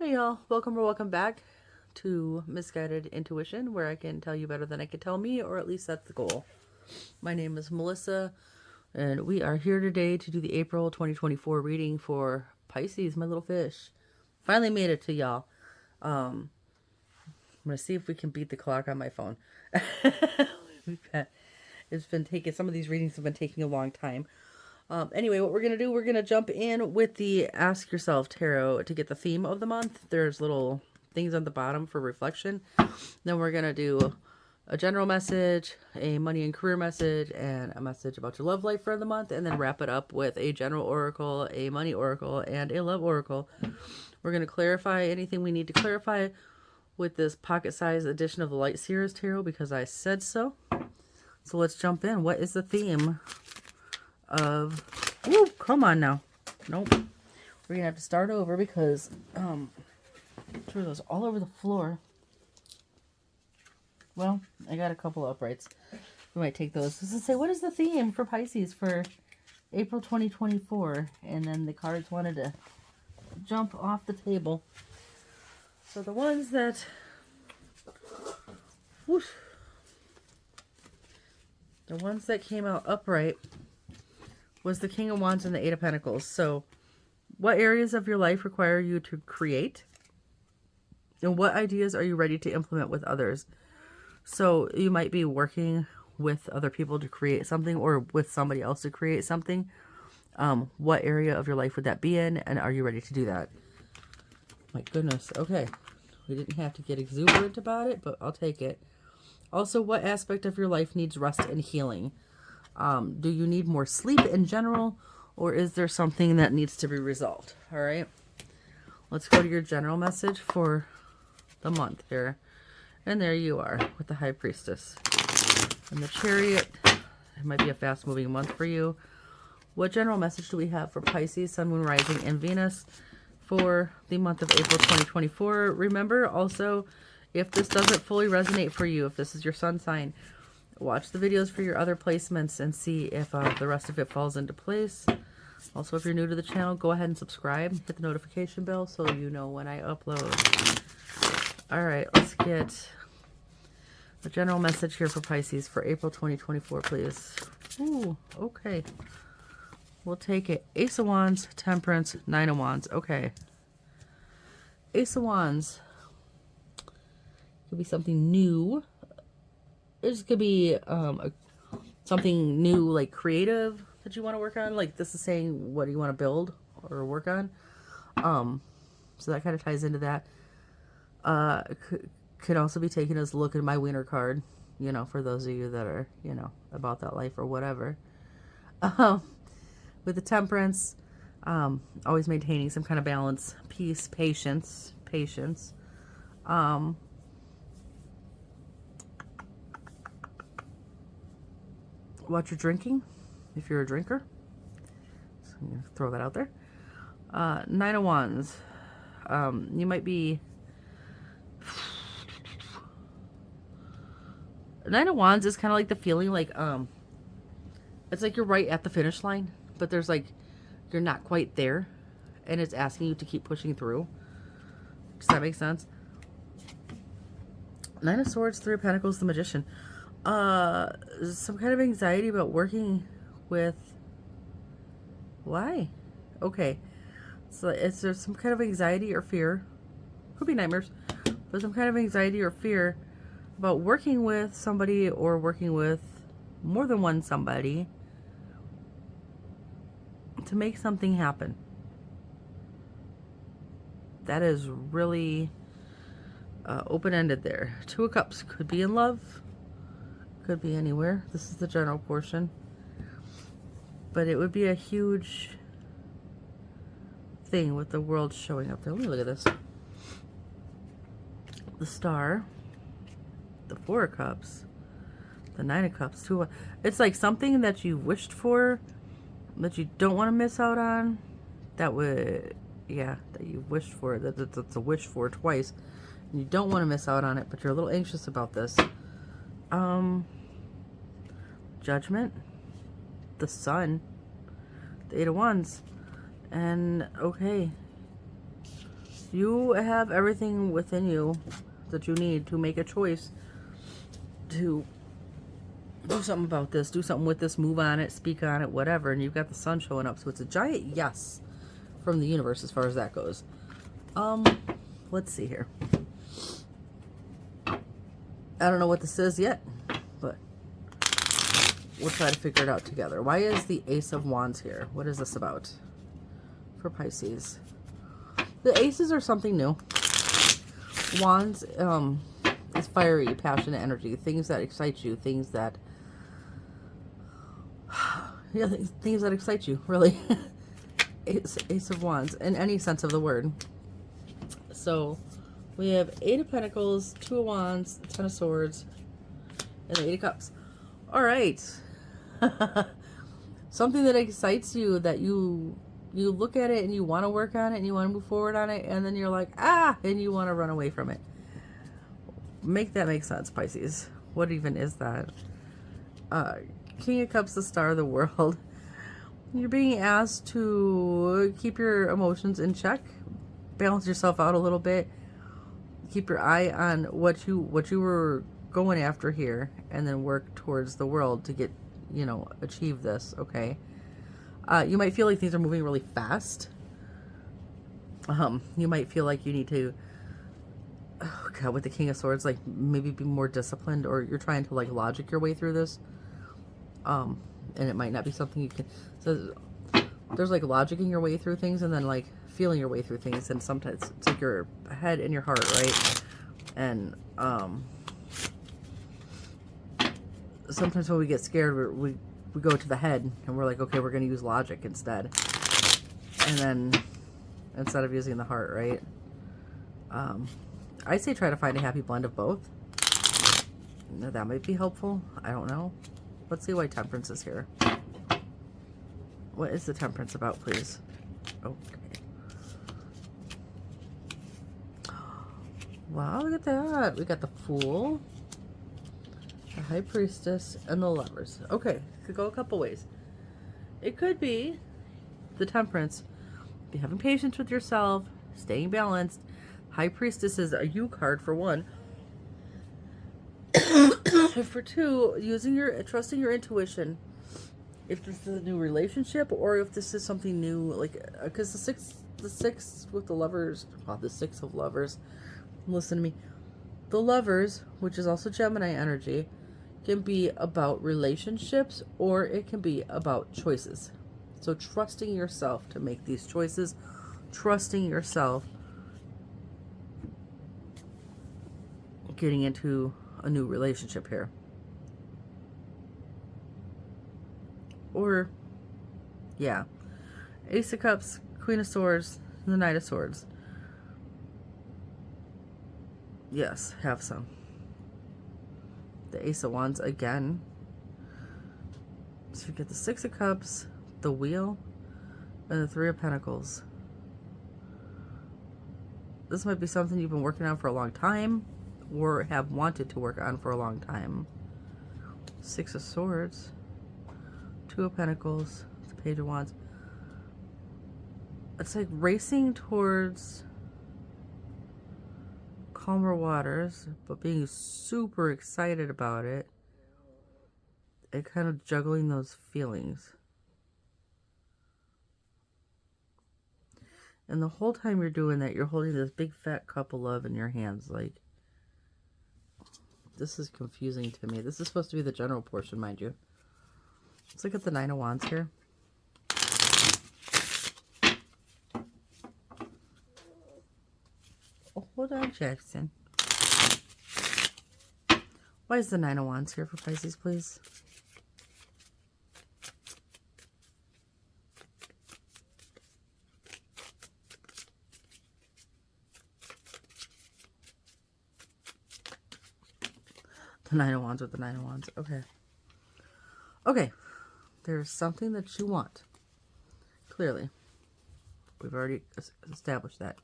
Hey y'all, welcome or welcome back to Misguided Intuition, where I can tell you better than I can tell me, or at least that's the goal. My name is Melissa, and we are here today to do the April 2024 reading for Pisces, my little fish. Finally made it to y'all. I'm going to see if we can beat the clock on my phone. It's been taking, some of these readings have been taking a long time. Anyway, what we're going to do, we're going to jump in with the Ask Yourself Tarot to get the theme of the month. There's little things on the bottom for reflection. Then we're going to do a general message, a money and career message, and a message about your love life for the month. And then wrap it up with a general oracle, a money oracle, and a love oracle. We're going to clarify anything we need to clarify with this pocket-sized edition of the Light Seers Tarot because I said so. So let's jump in. What is the theme of... Ooh, come on now. Nope. We're gonna have to start over because threw those all over the floor. Well, I got a couple uprights. We might take those. Just to say, what is the theme for Pisces for April 2024? And then the cards wanted to jump off the table. So the ones that... Whoosh, the ones that came out upright was the King of Wands and the Eight of Pentacles. So what areas of your life require you to create? And what ideas are you ready to implement with others? So you might be working with other people to create something or with somebody else to create something. What area of your life would that be in? And are you ready to do that? My goodness. Okay. We didn't have to get exuberant about it, but I'll take it. Also, what aspect of your life needs rest and healing? Do you need more sleep in general, or is there something that needs to be resolved? All right. Let's go to your general message for the month here. And there you are with the High Priestess. And the Chariot. It might be a fast-moving month for you. What general message do we have for Pisces, Sun, Moon, Rising, and Venus for the month of April 2024? Remember also, if this doesn't fully resonate for you, if this is your sun sign, watch the videos for your other placements and see if the rest of it falls into place. Also, if you're new to the channel, go ahead and subscribe. Hit the notification bell so you know when I upload. All right, let's get the general message here for Pisces for April 2024, please. Ooh, okay. We'll take it. Ace of Wands, Temperance, Nine of Wands. Okay. Ace of Wands. Could be something new. This could be something new, like creative, that you want to work on. Like this is saying what do you want to build or work on. So that kind of ties into that. Could also be taken as look at my wiener card, you know, for those of you that are, you know, about that life or whatever. With the Temperance, always maintaining some kind of balance, peace, patience. Watch your drinking, if you're a drinker. So I'm going to throw that out there. Nine of Wands. You might be... Nine of Wands is kind of like the feeling like... it's like you're right at the finish line, but there's like... You're not quite there, and it's asking you to keep pushing through. Does that make sense? Nine of Swords, Three of Pentacles, the Magician. Some kind of anxiety about working with... Why? Okay. So is there some kind of anxiety or fear? Could be nightmares. But some kind of anxiety or fear about working with somebody or working with more than one somebody to make something happen. That is really open-ended there. Two of Cups. Could be in love. Could be anywhere. This is the general portion. But it would be a huge thing with the world showing up there. Let me look at this. The Star. The Four of Cups. The Nine of Cups. Two. It's like something that you wished for that you don't want to miss out on. That would... Yeah, that you wished for. That's a wish for twice. And you don't want to miss out on it, but you're a little anxious about this. Judgment, the Sun, the Eight of Wands, and okay, You have everything within you that you need to make a choice to do something about this, do something with this, move on it, speak on it, whatever. And you've got the sun showing up, so it's a giant yes from the universe as far as that goes. Let's see here. I don't know what this is yet, but we'll try to figure it out together. Why is the Ace of Wands here? What is this about for Pisces? The aces are something new. Wands is fiery, passionate energy, things that excite you, things that yeah, things that excite you, really. Ace of Wands in any sense of the word. So we have 8 of Pentacles, 2 of Wands, 10 of Swords, and the 8 of Cups. All right. Something that excites you, that you look at it and you want to work on it and you want to move forward on it, and then you're like, ah, and you want to run away from it. Make that make sense, Pisces. What even is that? King of Cups, the star of the world. You're being asked to keep your emotions in check, balance yourself out a little bit, keep your eye on what you were going after here, and then work towards the world to get, you know, achieve this. Okay. You might feel like things are moving really fast. You might feel like you need to, oh God, with the King of Swords, like maybe be more disciplined, or you're trying to like logic your way through this. And it might not be something you can, so there's like logicking your way through things and then like feeling your way through things. And sometimes it's like your head and your heart, right? And, sometimes when we get scared, we go to the head and we're like, okay, we're going to use logic instead. And then instead of using the heart, right? I say try to find a happy blend of both. That might be helpful. I don't know. Let's see why Temperance is here. What is the Temperance about, please? Okay. Wow, look at that. We got the Fool, the High Priestess, and the Lovers. Okay, could go a couple ways. It could be the Temperance. Be having patience with yourself, staying balanced. High Priestess is a you card for one. For 2, trusting your intuition. If this is a new relationship or if this is something new, like, because the six with the Lovers, the 6 of Lovers, listen to me. The Lovers, which is also Gemini energy, can be about relationships or it can be about choices. So trusting yourself to make these choices, trusting yourself getting into a new relationship here. Or, yeah. Ace of Cups, Queen of Swords, the Knight of Swords. Yes, have some. The Ace of Wands again. So you get the 6 of Cups, the Wheel, and the 3 of Pentacles. This might be something you've been working on for a long time, or have wanted to work on for a long time. 6 of Swords, 2 of Pentacles, the Page of Wands. It's like racing towards calmer waters, but being super excited about it and kind of juggling those feelings. And the whole time you're doing that, you're holding this big fat cup of love in your hands. Like, this is confusing to me. This is supposed to be the general portion, mind you. Let's look at the 9 of Wands here. Oh, hold on, Jackson. Why is the 9 of Wands here for Pisces, please? The 9 of Wands with the 9 of Wands. Okay. Okay. There's something that you want. Clearly. We've already established that.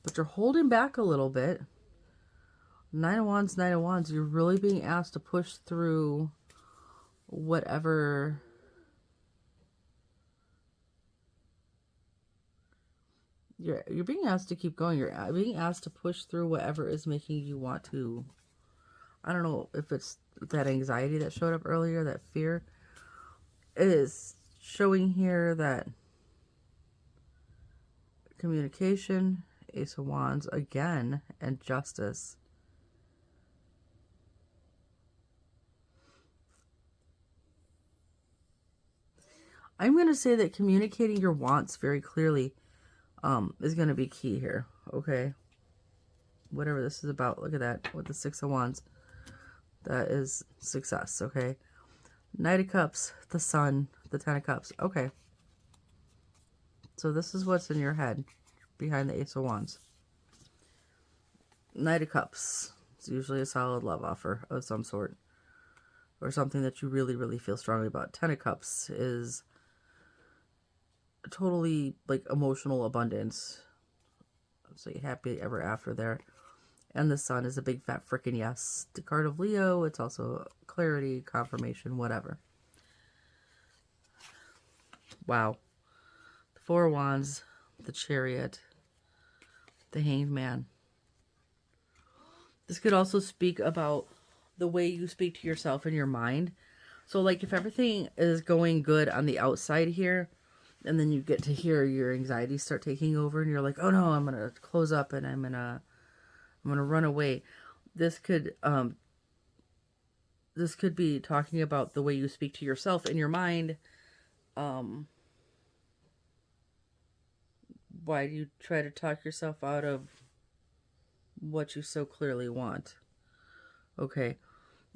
But you're holding back a little bit. 9 of Wands, 9 of Wands. You're really being asked to push through whatever You're being asked to keep going. You're being asked to push through whatever is making you want to. I don't know if it's that anxiety that showed up earlier, that fear. It is showing here that communication, Ace of Wands again, and justice. I'm going to say that communicating your wants very clearly is going to be key here, okay? Whatever this is about, look at that with the Six of Wands. That is success, okay? Knight of Cups, the Sun, the Ten of Cups, okay. So this is what's in your head behind the Ace of Wands. Knight of Cups. It's usually a solid love offer of some sort. Or something that you really, really feel strongly about. Ten of Cups is totally like emotional abundance. So you're happy ever after there. And the Sun is a big fat frickin' yes. The card of Leo, it's also clarity, confirmation, whatever. Wow. The Four of Wands, the Chariot, the Hanged Man. This could also speak about the way you speak to yourself in your mind. So like if everything is going good on the outside here, and then you get to hear your anxiety start taking over and you're like, oh no, I'm going to close up and I'm going to run away. This could be talking about the way you speak to yourself in your mind. Why do you try to talk yourself out of what you so clearly want? Okay.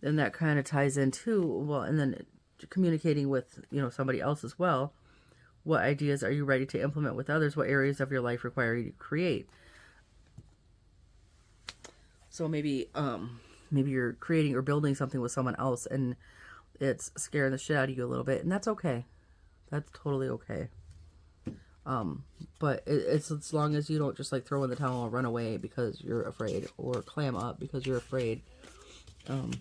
And that kind of ties into, well, and then communicating with, somebody else as well. What ideas are you ready to implement with others? What areas of your life require you to create? So maybe you're creating or building something with someone else and it's scaring the shit out of you a little bit, and that's okay. That's totally okay. But it's as long as you don't just like throw in the towel and run away because you're afraid, or clam up because you're afraid. I'm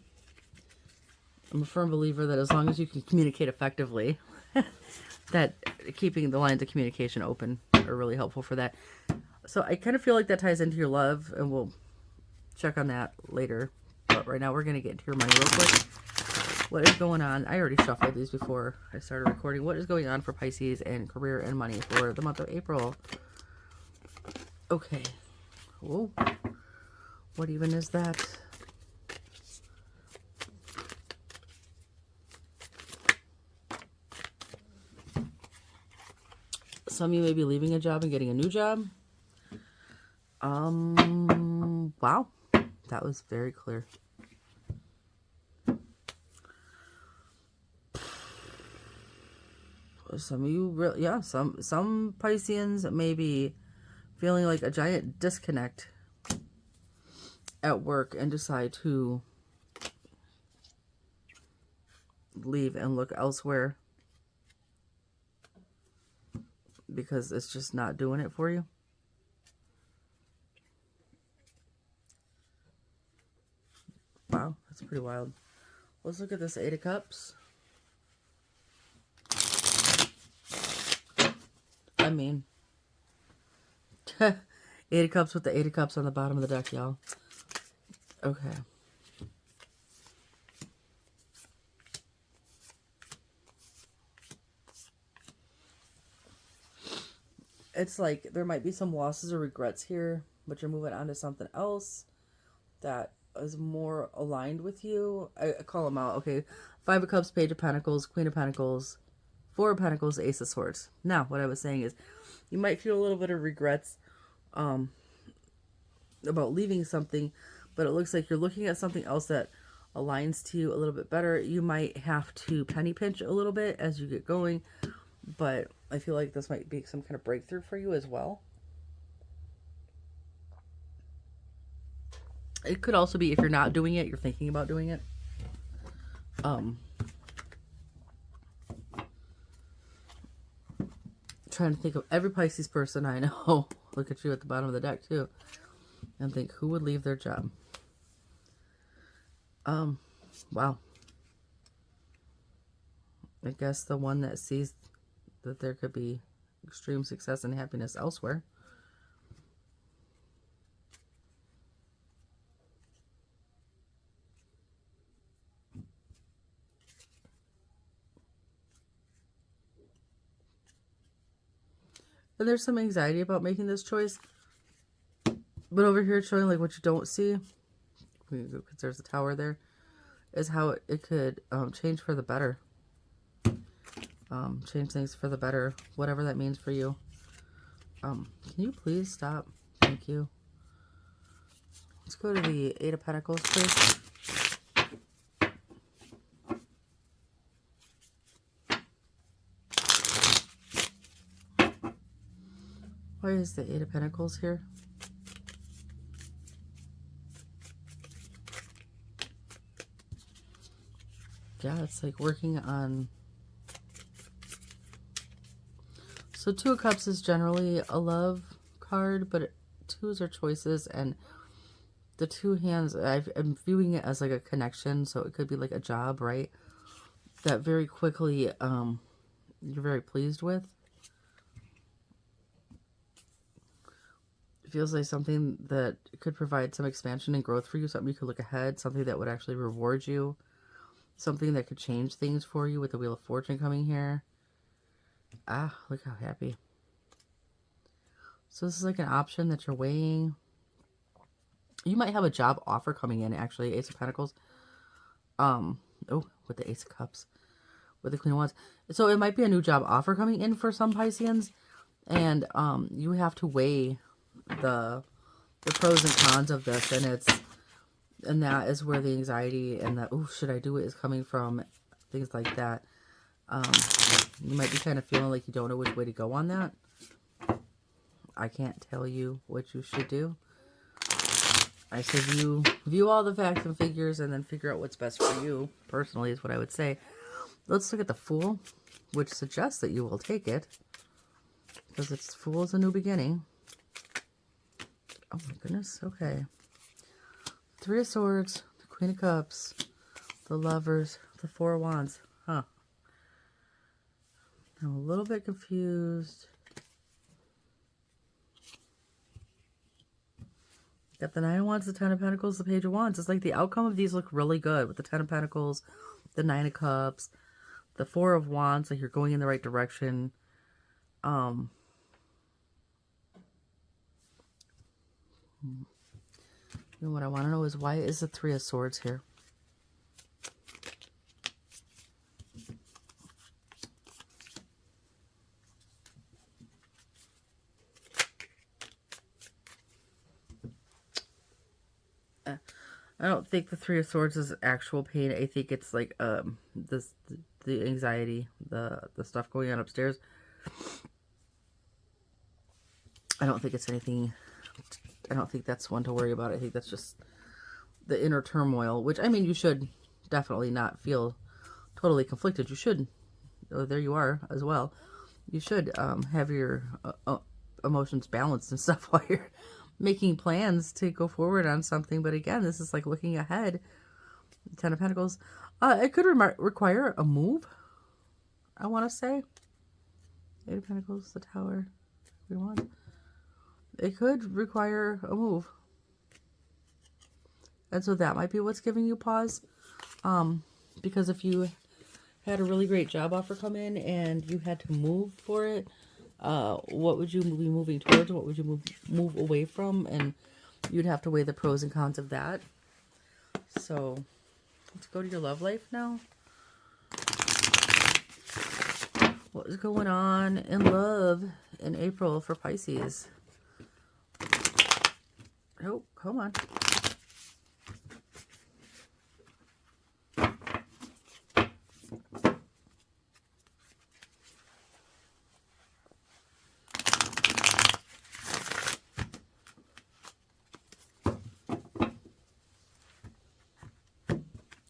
a firm believer that as long as you can communicate effectively, that keeping the lines of communication open are really helpful for that. So I kind of feel like that ties into your love, and we'll check on that later. But right now we're going to get into your money real quick. What is going on? I already shuffled these before I started recording. What is going on for Pisces and career and money for the month of April? Okay. Whoa. What even is that? Some of you may be leaving a job and getting a new job. Wow. That was very clear. Some of you, really, yeah, some Pisceans may be feeling like a giant disconnect at work and decide to leave and look elsewhere because it's just not doing it for you. Wow, that's pretty wild. Let's look at this Eight of Cups. I mean, Eight of Cups with the Eight of Cups on the bottom of the deck, y'all. Okay. It's like there might be some losses or regrets here, but you're moving on to something else that is more aligned with you. I call them out. Okay. Five of Cups, Page of Pentacles, Queen of Pentacles, Four of Pentacles, Ace of Swords. Now, what I was saying is you might feel a little bit of regrets about leaving something, but it looks like you're looking at something else that aligns to you a little bit better. You might have to penny pinch a little bit as you get going, but I feel like this might be some kind of breakthrough for you as well. It could also be if you're not doing it, you're thinking about doing it. Trying to think of every Pisces person I know. Look at you at the bottom of the deck too, and think who would leave their job. Wow. I guess the one that sees that there could be extreme success and happiness elsewhere. And there's some anxiety about making this choice. But over here it's showing like what you don't see, because there's a tower there, is how it could change for the better. Change things for the better, whatever that means for you. Can you please stop? Thank you. Let's go to the Eight of Pentacles, please. Why is the Eight of Pentacles here? Yeah, it's like working on... So Two of Cups is generally a love card, but twos are choices, and the two hands, I'm viewing it as like a connection, so it could be like a job, right? That very quickly you're very pleased with. It feels like something that could provide some expansion and growth for you, something you could look ahead, something that would actually reward you, something that could change things for you with the Wheel of Fortune coming here. Ah, look how happy. So this is like an option that you're weighing. You might have a job offer coming in, actually. Ace of Pentacles. Oh, with the Ace of Cups. With the Queen of Wands. So it might be a new job offer coming in for some Pisceans. And you have to weigh the pros and cons of this. And that is where the anxiety and the, oh, should I do it, is coming from. Things like that. You might be kind of feeling like you don't know which way to go on that. I can't tell you what you should do. I say view all the facts and figures and then figure out what's best for you, personally, is what I would say. Let's look at the Fool, which suggests that you will take it. Because it's Fool is a new beginning. Oh my goodness, okay. Three of Swords, the Queen of Cups, the Lovers, the Four of Wands. Huh. I'm a little bit confused. Got the Nine of Wands, the Ten of Pentacles, the Page of Wands. It's like the outcome of these look really good with the Ten of Pentacles, the Nine of Cups, the Four of Wands. Like you're going in the right direction. And what I want to know is, why is the Three of Swords here? I don't think the Three of Swords is actual pain. I think it's like the anxiety, the stuff going on upstairs. I don't think it's anything. I don't think that's one to worry about. I think that's just the inner turmoil, which, I mean, you should definitely not feel totally conflicted. You should. Oh, there you are as well. You should have your emotions balanced and stuff while you're making plans to go forward on something. But again, this is like looking ahead. Ten of Pentacles. It could require a move, I want to say. Eight of Pentacles, the Tower. We want. It could require a move. And so that might be what's giving you pause. Because if you had a really great job offer come in and you had to move for it, what would you be moving towards? What would you move away from? And you'd have to weigh the pros and cons of that. So let's go to your love life now. What is going on in love in April for Pisces? Oh, come on.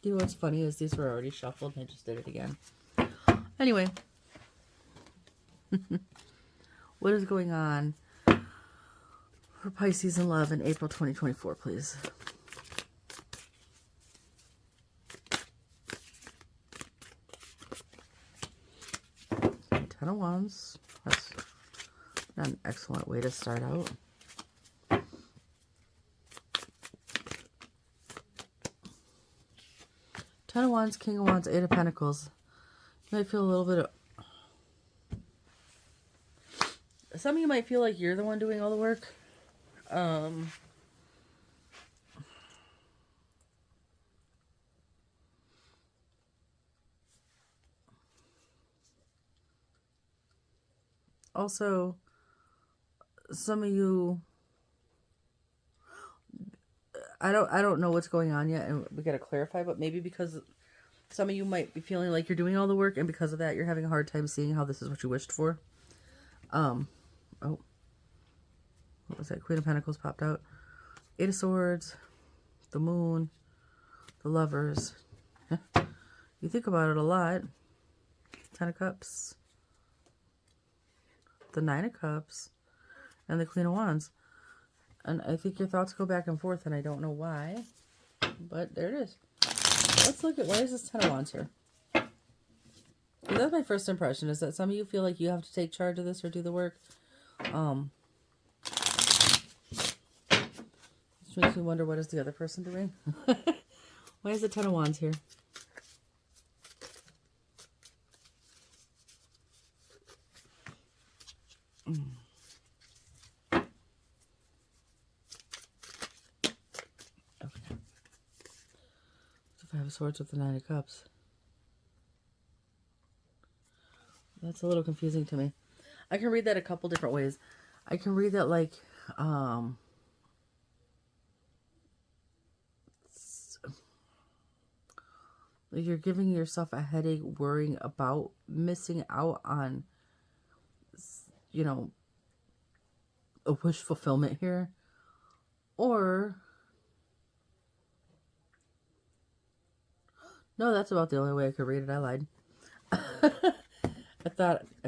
You know what's funny is these were already shuffled and I just did it again. Anyway. What is going on for Pisces in love in April 2024, please? Ten of Wands. That's an excellent way to start out. Ten of Wands, King of Wands, Eight of Pentacles. You might feel a little bit of... Some of you might feel like you're the one doing all the work. Also, some of you, I don't know what's going on yet, and we got to clarify, but maybe because some of you might be feeling like you're doing all the work, and because of that, you're having a hard time seeing how this is what you wished for. Oh, what was that? Queen of Pentacles popped out. Eight of Swords, the Moon, the Lovers. You think about it a lot. Ten of Cups, the Nine of Cups, and the Queen of Wands. And I think your thoughts go back and forth, and I don't know why, but there it is. Let's look at, why is this Ten of Wands here? That's my first impression, is that some of you feel like you have to take charge of this or do the work. Which makes me wonder, what is the other person doing? Why is the Ten of Wands here? Five of Swords with the Nine of Cups. That's a little confusing to me. I can read that a couple different ways. I can read that like, you're giving yourself a headache worrying about missing out on, you know, a wish fulfillment here. Or, no, that's about the only way I could read it. I lied. I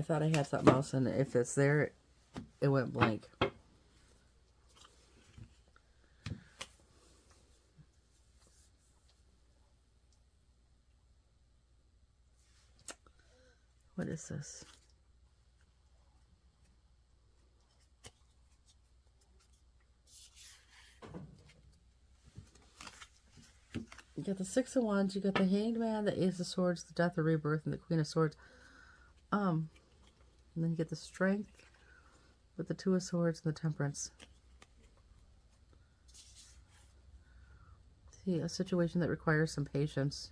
thought I had something else, and if it's there, it went blank. What is this? You got the Six of Wands, you got the Hanged Man, the Ace of Swords, the Death of Rebirth, and the Queen of Swords. And then you get the Strength with the Two of Swords and the Temperance. See, a situation that requires some patience.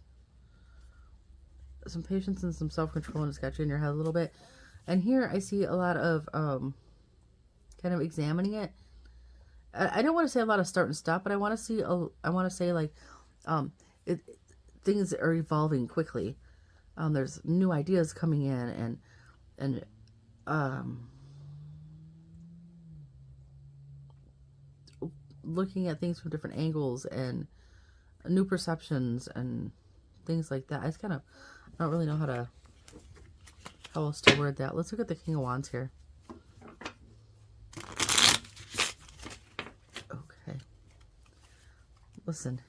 Some patience and some self-control, and it's got you in your head a little bit. And here I see a lot of kind of examining it. I don't want to say a lot of start and stop, but I want to say like things are evolving quickly. There's new ideas coming in, and looking at things from different angles and new perceptions and things like that. I don't really know how else to word that. Let's look at the King of Wands here. Okay. Listen.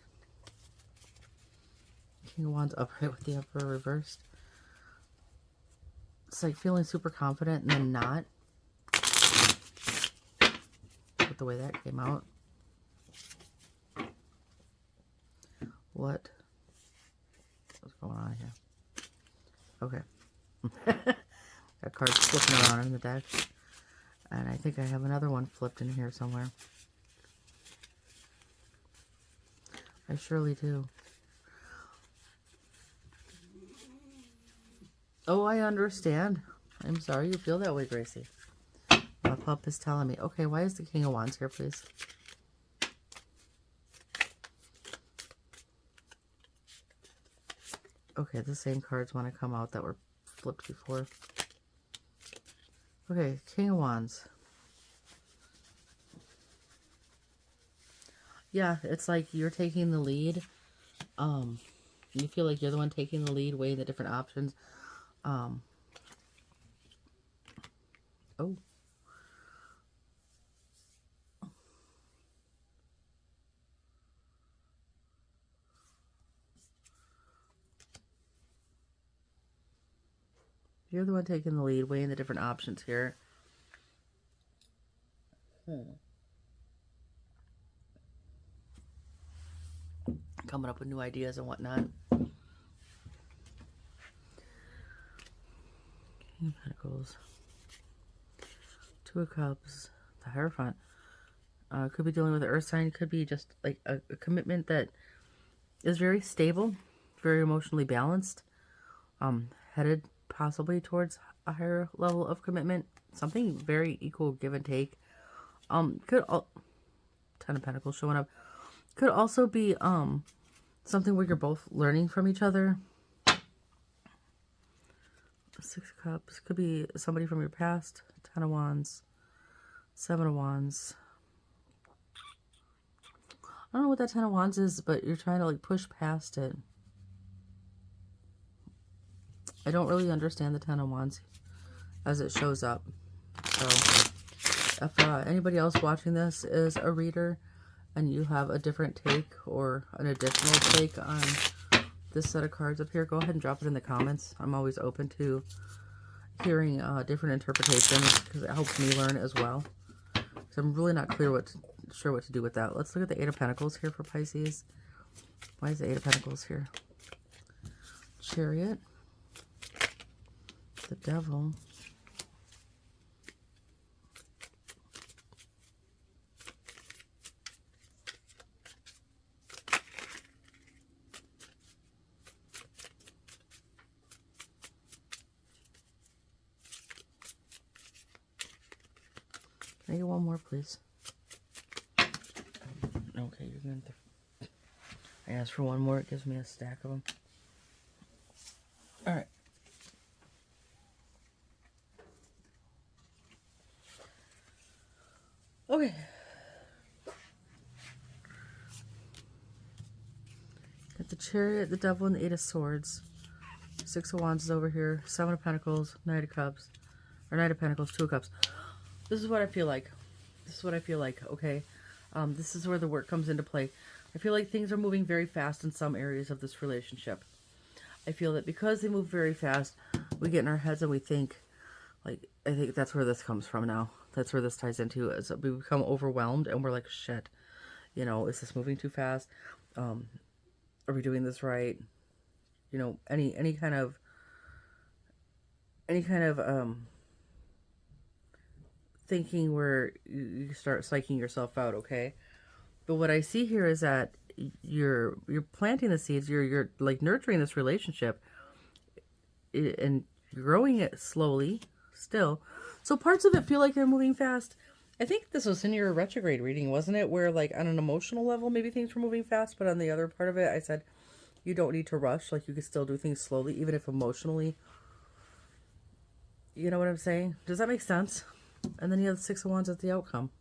King of Wands upright with the Emperor reversed. It's like feeling super confident and then not. With the way that came out. What's going on here? Okay. Got cards flipping around in the deck. And I think I have another one flipped in here somewhere. I surely do. Oh, I understand. I'm sorry you feel that way, Gracie. My pup is telling me. Okay, why is the King of Wands here, please? Okay, the same cards want to come out that were flipped before. Okay, King of Wands. Yeah, it's like you're taking the lead. You feel like you're the one taking the lead, weighing the different options. Oh. You're the one taking the lead, weighing the different options here. Coming up with new ideas and whatnot. King of Pentacles. Two Two of Cups, the Hierophant. Could be dealing with an earth sign. Could be just like a commitment that is very stable, very emotionally balanced, headed possibly towards a higher level of commitment. Something very equal, give and take. Ten of Pentacles showing up. Could also be something where you're both learning from each other. Six of Cups. Could be somebody from your past. Ten of Wands. Seven of Wands. I don't know what that Ten of Wands is, but you're trying to like push past it. I don't really understand the Ten of Wands as it shows up. So if anybody else watching this is a reader and you have a different take or an additional take on this set of cards up here, go ahead and drop it in the comments. I'm always open to hearing different interpretations because it helps me learn as well. So I'm really not sure what to do with that. Let's look at the Eight of Pentacles here for Pisces. Why is the Eight of Pentacles here? Chariot. The Devil. Can I get one more, please? Okay, you're going to... I asked for one more. It gives me a stack of them. All right. Okay. Got the Chariot, the Devil, and the Eight of Swords. Six of Wands is over here. Seven of Pentacles, Knight of Cups. Or Knight of Pentacles, Two of Cups. This is what I feel like. This is what I feel like, okay? This is where the work comes into play. I feel like things are moving very fast in some areas of this relationship. I feel that because they move very fast, we get in our heads and we think, like, I think that's where this comes from now. That's where this ties into. Is we become overwhelmed and we're like, shit, you know, is this moving too fast? Are we doing this right? You know, any kind of thinking where you start psyching yourself out, okay? But what I see here is that you're planting the seeds, you're like nurturing this relationship and growing it slowly still. So parts of it feel like they're moving fast. I think this was in your retrograde reading, wasn't it? Where like on an emotional level, maybe things were moving fast, but on the other part of it, I said you don't need to rush. Like you can still do things slowly, even if emotionally. You know what I'm saying? Does that make sense? And then you have the Six of Wands as the outcome.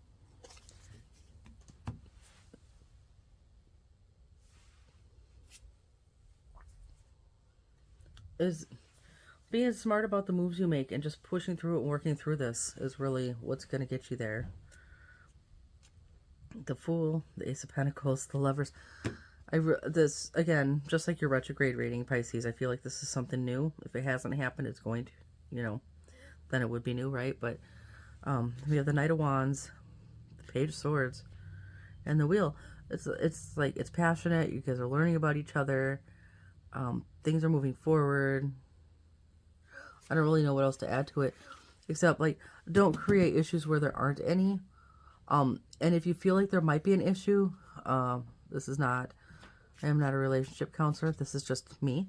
Is being smart about the moves you make and just pushing through it and working through this is really what's going to get you there. The Fool, the Ace of Pentacles, the Lovers. This, again, just like your retrograde reading, Pisces, I feel like this is something new. If it hasn't happened, it's going to, you know, then it would be new, right? But we have the Knight of Wands, the Page of Swords, and the Wheel. It's like, it's passionate. You guys are learning about each other. Things are moving forward. I don't really know what else to add to it, except like, don't create issues where there aren't any. And if you feel like there might be an issue, I am not a relationship counselor. This is just me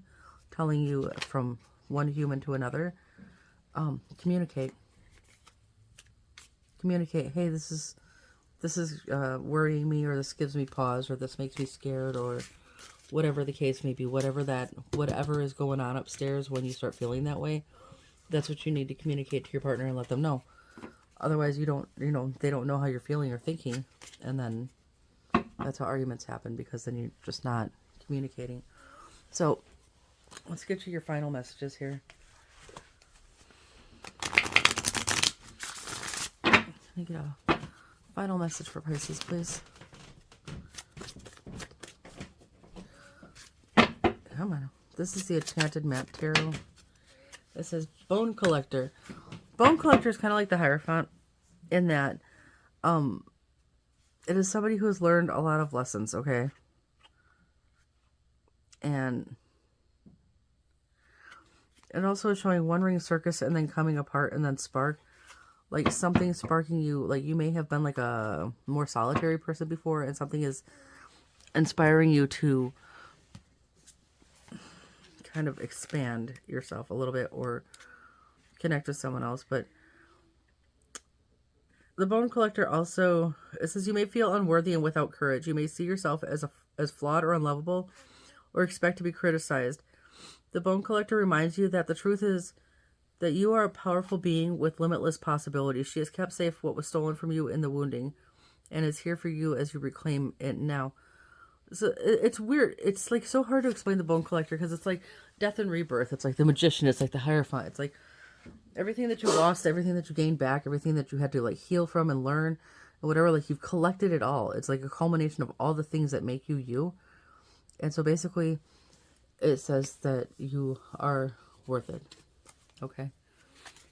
telling you from one human to another. Communicate. Communicate. Hey, this is worrying me, or this gives me pause, or this makes me scared, or whatever the case may be. Whatever is going on upstairs when you start feeling that way, that's what you need to communicate to your partner and let them know. Otherwise, they don't know how you're feeling or thinking, and then that's how arguments happen, because then you're just not communicating. So let's get you your final messages here. Let me get a final message for Pisces, please. Come on. This is the Enchanted Map Tarot. It says Bone Collector. Bone Collector is kind of like the Hierophant in that it is somebody who has learned a lot of lessons, okay? And it also is showing One Ring Circus and then coming apart and then spark. like something sparking you. Like you may have been like a more solitary person before, and something is inspiring you to kind of expand yourself a little bit or connect with someone else. But the Bone Collector also, it says you may feel unworthy and without courage. You may see yourself as flawed or unlovable, or expect to be criticized. The Bone Collector reminds you that the truth is that you are a powerful being with limitless possibilities. She has kept safe what was stolen from you in the wounding, and is here for you as you reclaim it now. So it's weird. It's like so hard to explain the Bone Collector because it's like death and rebirth. It's like the Magician. It's like the Hierophant. It's like everything that you lost, everything that you gained back, everything that you had to like heal from and learn and whatever. Like you've collected it all. It's like a culmination of all the things that make you you. And so basically, it says that you are worth it. Okay,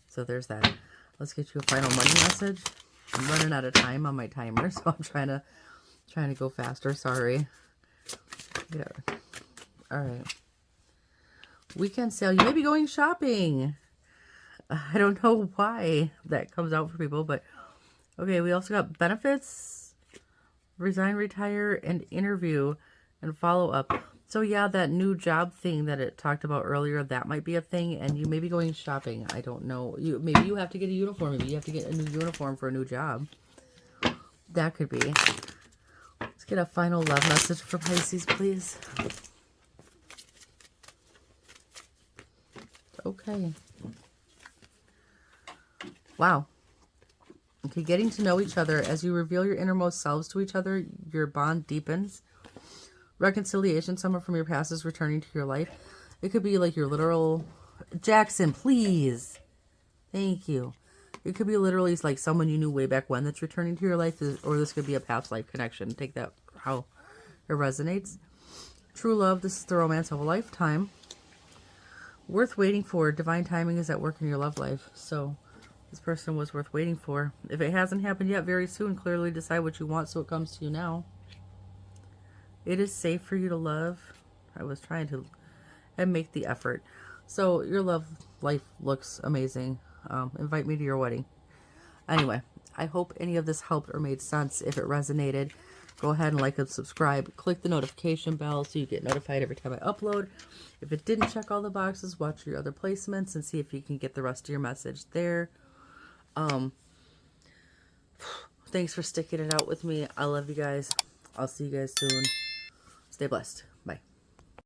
so there's that. Let's get you a final money message. I'm running out of time on my timer, so I'm trying to go faster. Sorry. Yeah. All right. Weekend sale. You may be going shopping. I don't know why that comes out for people, but okay. We also got benefits, resign, retire, and interview, and follow up. So yeah, that new job thing that it talked about earlier, that might be a thing, and you may be going shopping. I don't know. Maybe you have to get a uniform. Maybe you have to get a new uniform for a new job. That could be. Let's get a final love message for Pisces, please. Okay. Wow. Okay, getting to know each other. As you reveal your innermost selves to each other, your bond deepens. Reconciliation, someone from your past is returning to your life. It could be like your literal... Jackson, please. Thank you. It could be literally like someone you knew way back when that's returning to your life, or this could be a past life connection. Take that how it resonates. True love, this is the romance of a lifetime. Worth waiting for. Divine timing is at work in your love life. So this person was worth waiting for. If it hasn't happened yet, very soon. Clearly decide what you want so it comes to you now. It is safe for you to love. I was trying to make the effort. So your love life looks amazing. Invite me to your wedding. Anyway, I hope any of this helped or made sense. If it resonated, go ahead and like and subscribe. Click the notification bell so you get notified every time I upload. If it didn't check all the boxes, watch your other placements and see if you can get the rest of your message there. Thanks for sticking it out with me. I love you guys. I'll see you guys soon. Stay blessed. Bye.